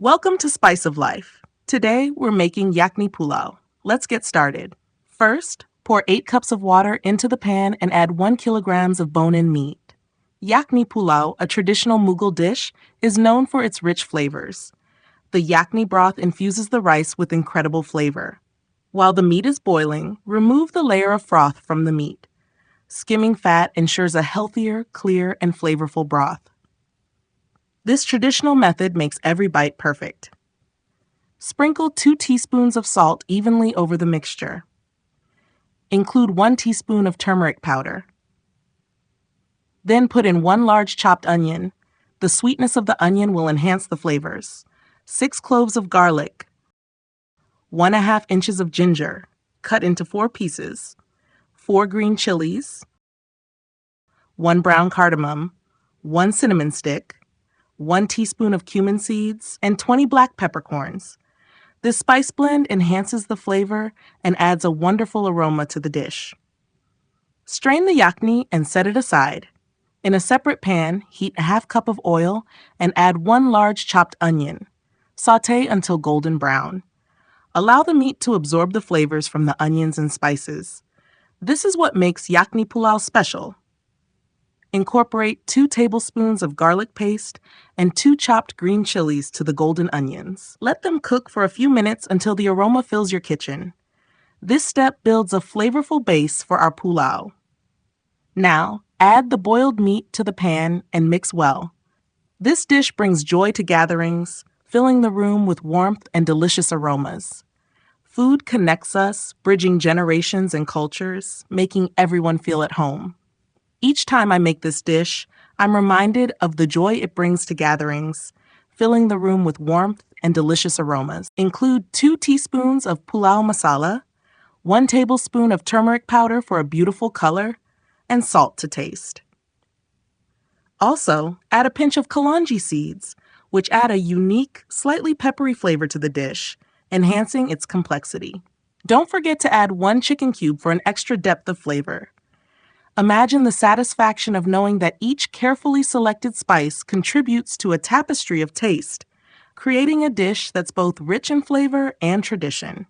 Welcome to Spice of Life. Today we're making Yakhni Pulao. Let's get started. First, pour 8 cups of water into the pan and add 1 kilograms of bone-in meat. Yakhni Pulao, a traditional Mughal dish, is known for its rich flavors. The yakhni broth infuses the rice with incredible flavor. While the meat is boiling, remove the layer of froth from the meat. Skimming fat ensures a healthier, clear, and flavorful broth. This traditional method makes every bite perfect. Sprinkle 2 teaspoons of salt evenly over the mixture. Include 1 teaspoon of turmeric powder. Then put in 1 large chopped onion. The sweetness of the onion will enhance the flavors. 6 cloves of garlic. 1½ inches of ginger, cut into 4 pieces. 4 green chilies. 1 brown cardamom. 1 cinnamon stick. 1 teaspoon of cumin seeds, and 20 black peppercorns. This spice blend enhances the flavor and adds a wonderful aroma to the dish. Strain the yakhni and set it aside. In a separate pan, heat a ½ cup of oil and add 1 large chopped onion. Sauté until golden brown. Allow the meat to absorb the flavors from the onions and spices. This is what makes Yakhni Pulao special. Incorporate 2 tablespoons of garlic paste and 2 chopped green chilies to the golden onions. Let them cook for a few minutes until the aroma fills your kitchen. This step builds a flavorful base for our pulao. Now, add the boiled meat to the pan and mix well. This dish brings joy to gatherings, filling the room with warmth and delicious aromas. Food connects us, bridging generations and cultures, making everyone feel at home. Each time I make this dish, I'm reminded of the joy it brings to gatherings, filling the room with warmth and delicious aromas. Include 2 teaspoons of pulao masala, 1 tablespoon of turmeric powder for a beautiful color, and salt to taste. Also, add a pinch of kalonji seeds, which add a unique, slightly peppery flavor to the dish, enhancing its complexity. Don't forget to add 1 chicken cube for an extra depth of flavor. Imagine the satisfaction of knowing that each carefully selected spice contributes to a tapestry of taste, creating a dish that's both rich in flavor and tradition.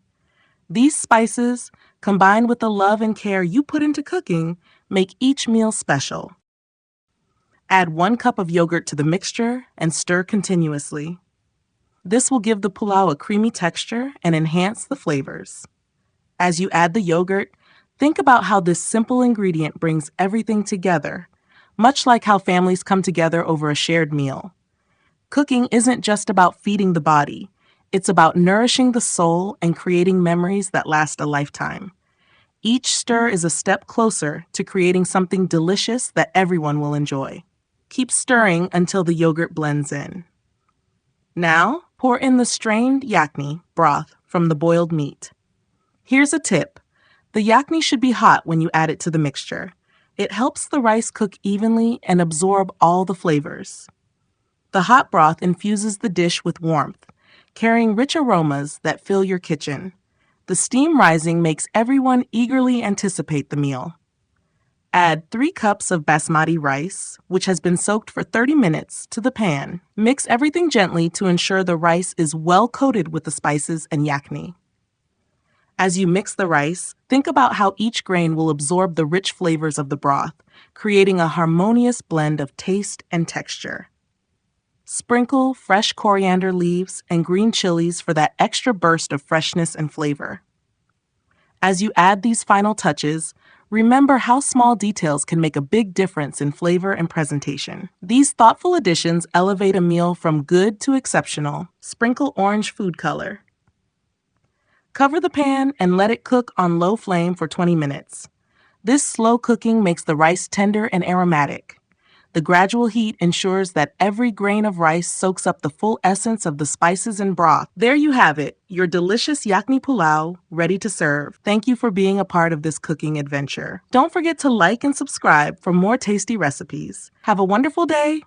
These spices, combined with the love and care you put into cooking, make each meal special. Add 1 cup of yogurt to the mixture and stir continuously. This will give the pulao a creamy texture and enhance the flavors. As you add the yogurt, think about how this simple ingredient brings everything together, much like how families come together over a shared meal. Cooking isn't just about feeding the body, it's about nourishing the soul and creating memories that last a lifetime. Each stir is a step closer to creating something delicious that everyone will enjoy. Keep stirring until the yogurt blends in. Now, pour in the strained yakhni broth from the boiled meat. Here's a tip. The yakhni should be hot when you add it to the mixture. It helps the rice cook evenly and absorb all the flavors. The hot broth infuses the dish with warmth, carrying rich aromas that fill your kitchen. The steam rising makes everyone eagerly anticipate the meal. Add 3 cups of Basmati rice, which has been soaked for 30 minutes, to the pan. Mix everything gently to ensure the rice is well coated with the spices and yakhni. As you mix the rice, think about how each grain will absorb the rich flavors of the broth, creating a harmonious blend of taste and texture. Sprinkle fresh coriander leaves and green chilies for that extra burst of freshness and flavor. As you add these final touches, remember how small details can make a big difference in flavor and presentation. These thoughtful additions elevate a meal from good to exceptional. Sprinkle orange food color. Cover the pan and let it cook on low flame for 20 minutes. This slow cooking makes the rice tender and aromatic. The gradual heat ensures that every grain of rice soaks up the full essence of the spices and broth. There you have it, your delicious Yakhni Pulao, ready to serve. Thank you for being a part of this cooking adventure. Don't forget to like and subscribe for more tasty recipes. Have a wonderful day.